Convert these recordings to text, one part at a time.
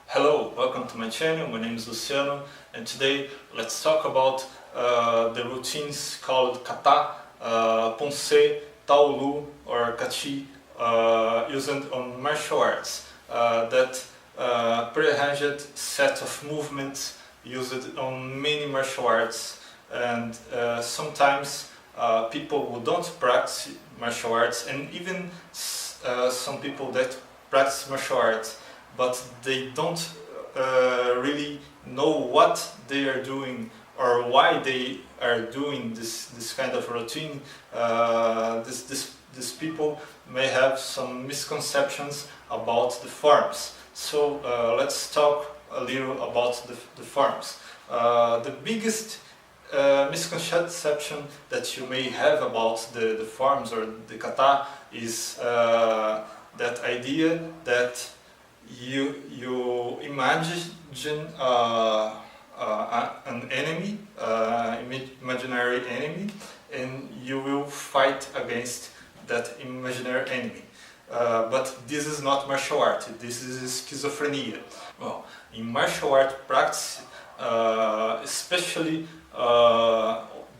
Hello, welcome to my channel. My name is Luciano, and today let's talk about the routines called Kata, Poomsae, Taolu or Kachi used on martial arts. That prearranged set of movements used on many martial arts, and sometimes people who don't practice martial arts, and even some people that practice martial arts, but they don't really know what they are doing or why they are doing this kind of routine. These people may have some misconceptions about the forms. So let's talk a little about the forms. The biggest misconception that you may have about the forms or the kata is that idea that you imagine an enemy, imaginary enemy, and you will fight against that imaginary enemy. But this is not martial art, this is schizophrenia. Well, in martial art practice, especially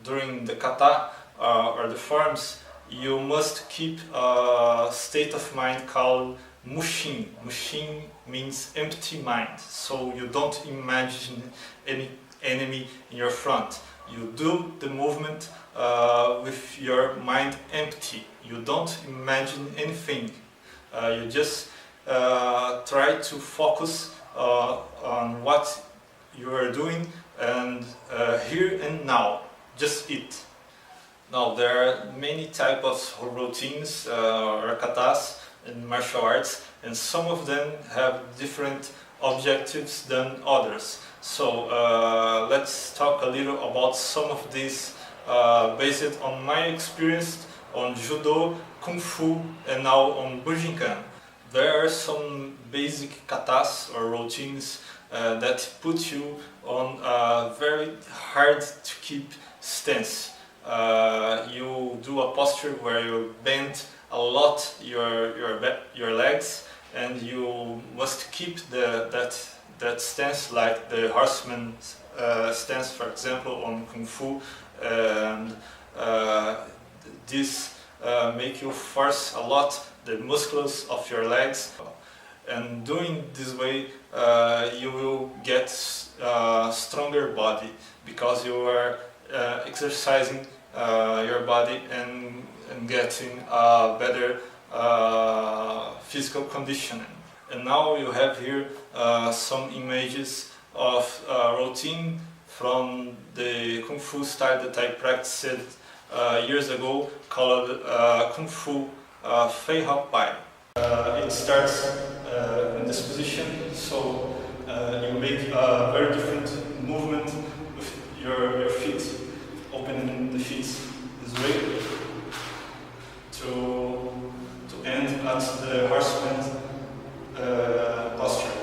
during the kata or the forms, you must keep a state of mind called mushin. Mushin means empty mind, so you don't imagine any enemy in your front. You do the movement with your mind empty. You don't imagine anything. You just try to focus on what you are doing and here and now, just it. Now there are many types of routines or katas in martial arts, and some of them have different objectives than others. So let's talk a little about some of these based on my experience on judo, kung fu, and now on Bujinkan. There are some basic katas or routines that put you on a very hard to keep stance. You do a posture where you bend a lot your legs, and you must keep that stance, like the horseman stance, for example, on kung fu, and this make you force a lot the muscles of your legs, and doing this way you will get a stronger body because you are exercising your body and getting a better physical conditioning. And now you have here some images of routine from the Kung Fu style that I practiced years ago, called Kung Fu Fei Hao Pai. It starts in this position, so you make a very different movement with your feet, opening the feet this way to end at the horseman posture.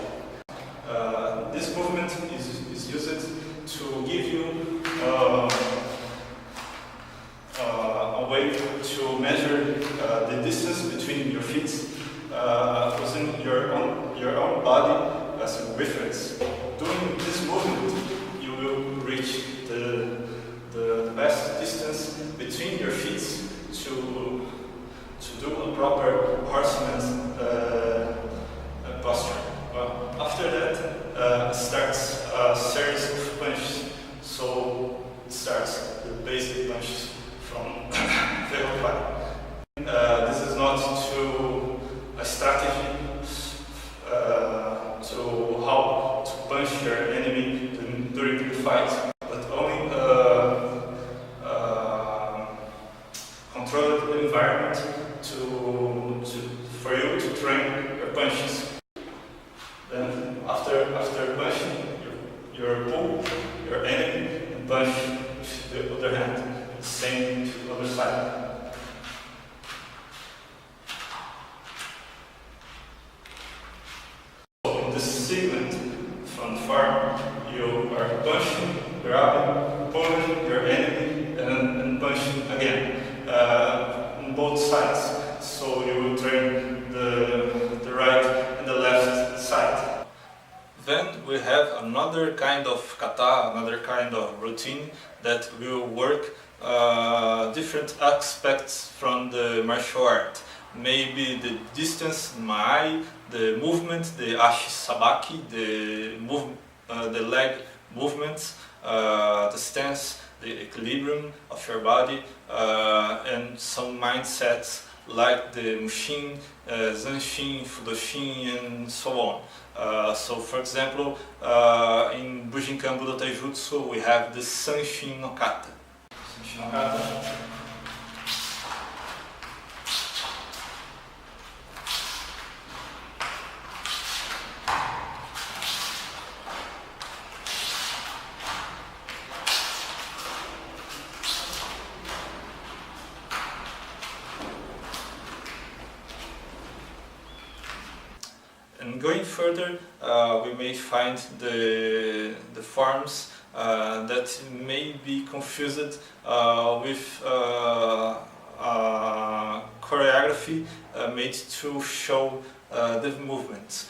This movement is used to give you a way to measure the distance between your feet using your own body as a reference. Doing this movement, you will reach the best distance between your feet to do a proper horseman's posture. Well, after that starts a series of punches. So it starts the basic punches from Fei Pai. This is not a strategy to how to punch your enemy during the fight, but only controlled environment for you to train your punches. Then after punching, you pull your enemy and punch with the other hand. Same to the other side. So in this segment from far, you are punching, grabbing, pulling your enemy, and punching again on both sides. So you will train the right and the left side. Then we have another kind of kata, another kind of routine that will work different aspects from the martial art. Maybe the distance, mai, the movement, the ashi sabaki, the leg movements, the stance, the equilibrium of your body, and some mindsets like the Mushin, Zanshin, Fudoshin, and so on. So, for example, in Bujinkan Budo Taijutsu, we have the Sanshin no Kata. Sanshin no Kata. And going further, we may find the forms that may be confused with choreography made to show the movements.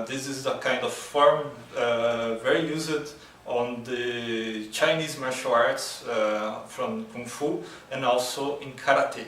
This is a kind of form very used on the Chinese martial arts from Kung Fu and also in Karate.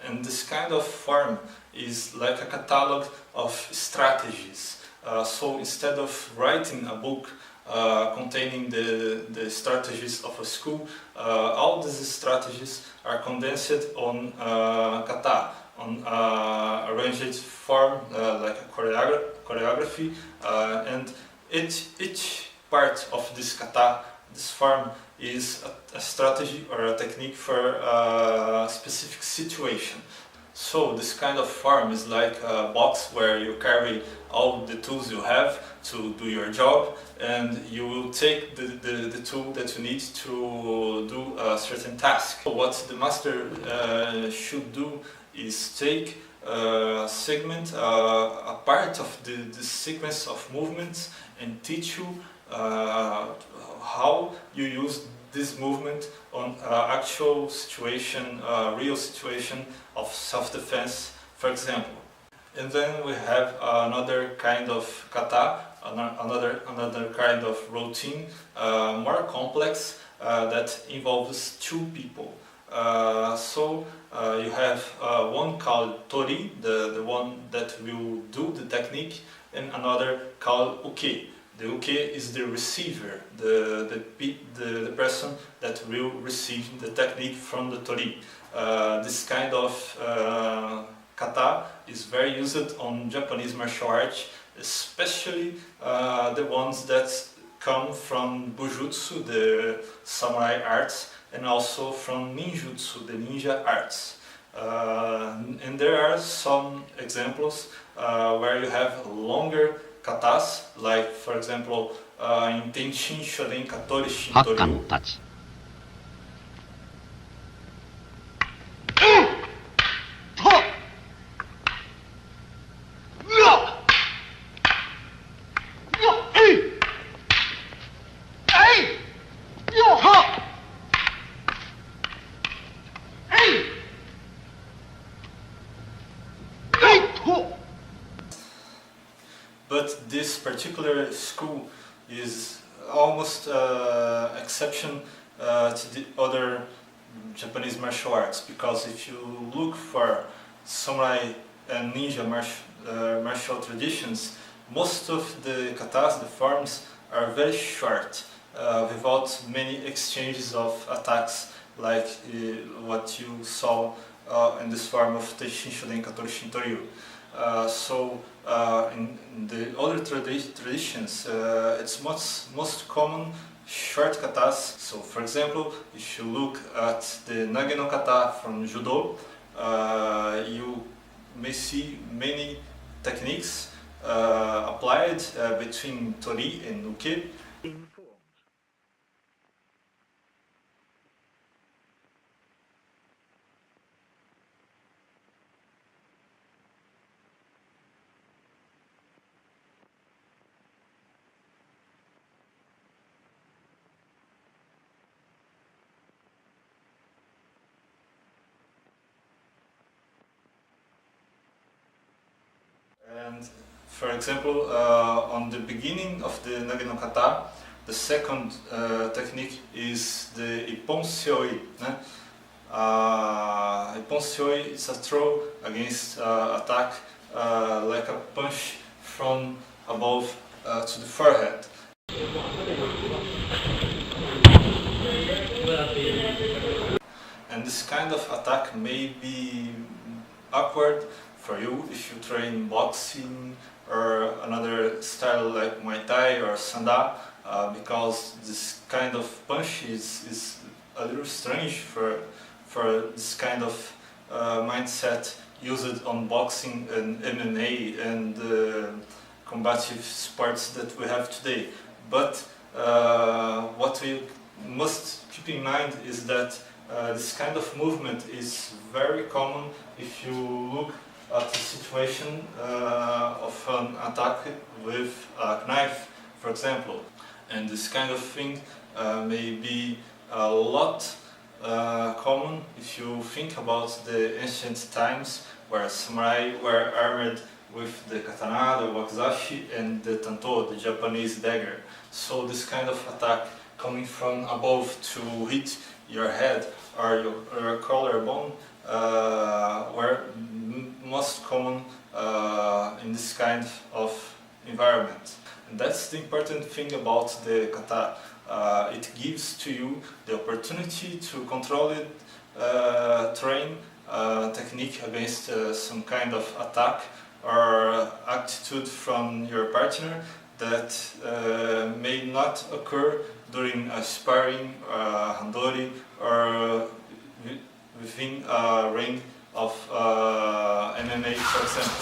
And this kind of form is like a catalog of strategies. So instead of writing a book containing the strategies of a school, all these strategies are condensed on kata, on arranged form like a choreography, and each part of this kata, this form, is a strategy or a technique for a specific situation. So this kind of form is like a box where you carry all the tools you have to do your job, and you will take the tool that you need to do a certain task. What the master should do is take a segment, a part of the sequence of movements, and teach you how you use this movement on actual situation, real situation of self-defense, for example. And then we have another kind of kata, another kind of routine, more complex, that involves two people. So you have one called tori, the one that will do the technique, and another called uke. The uke is the receiver, the person that will receive the technique from the tori. This kind of kata is very used on Japanese martial arts, especially the ones that come from bujutsu, the samurai arts, and also from ninjutsu, the ninja arts. And there are some examples where you have longer katas, like for example in Tenshin Shoden Katori Shintoryu. たち But this particular school is almost exception to the other Japanese martial arts, because if you look for samurai and ninja martial traditions, most of the katas, the forms, are very short, without many exchanges of attacks like what you saw in this form of Teishin Shoden Katori Shintoryu. In the other traditions, it's most common short katas. So, for example, if you look at the Nage no kata from Judo, you may see many techniques applied between Tori and Uke. And for example, on the beginning of the Nage no kata, the second technique is the Poomsae. Poomsae is a throw against attack, like a punch from above to the forehead. And this kind of attack may be awkward for you if you train boxing or another style like Muay Thai or Sanda, because this kind of punch is a little strange for this kind of mindset used on boxing and MMA and combative sports that we have today. But what we must keep in mind is that this kind of movement is very common if you look at the situation of an attack with a knife, for example. And this kind of thing may be a lot common if you think about the ancient times where samurai were armed with the katana, the wakizashi, and the tanto, the Japanese dagger. So this kind of attack coming from above to hit your head or your collarbone were most common in this kind of environment. And that's the important thing about the kata. It gives to you the opportunity to control it, train technique against some kind of attack or attitude from your partner that may not occur during a sparring, handori, or within a ring of MMA, for example.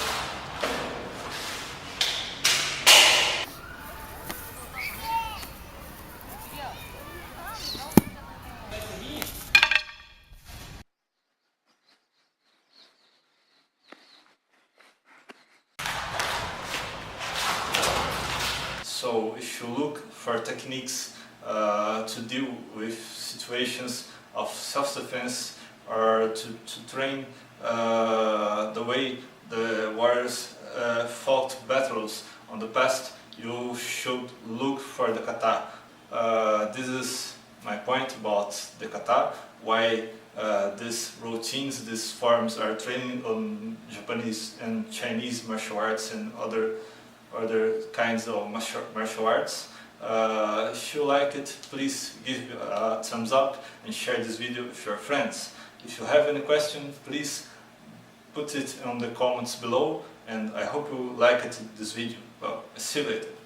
So if you look for techniques to deal with situations of self-defense or to train the way the warriors fought battles on the past, you should look for the kata. This is my point about the kata, why these routines, these forms are trained on Japanese and Chinese martial arts and other kinds of martial arts. If you like it, please give a thumbs up and share this video with your friends. If you have any question, please put it on the comments below, and I hope you liked this video. Well, see you later.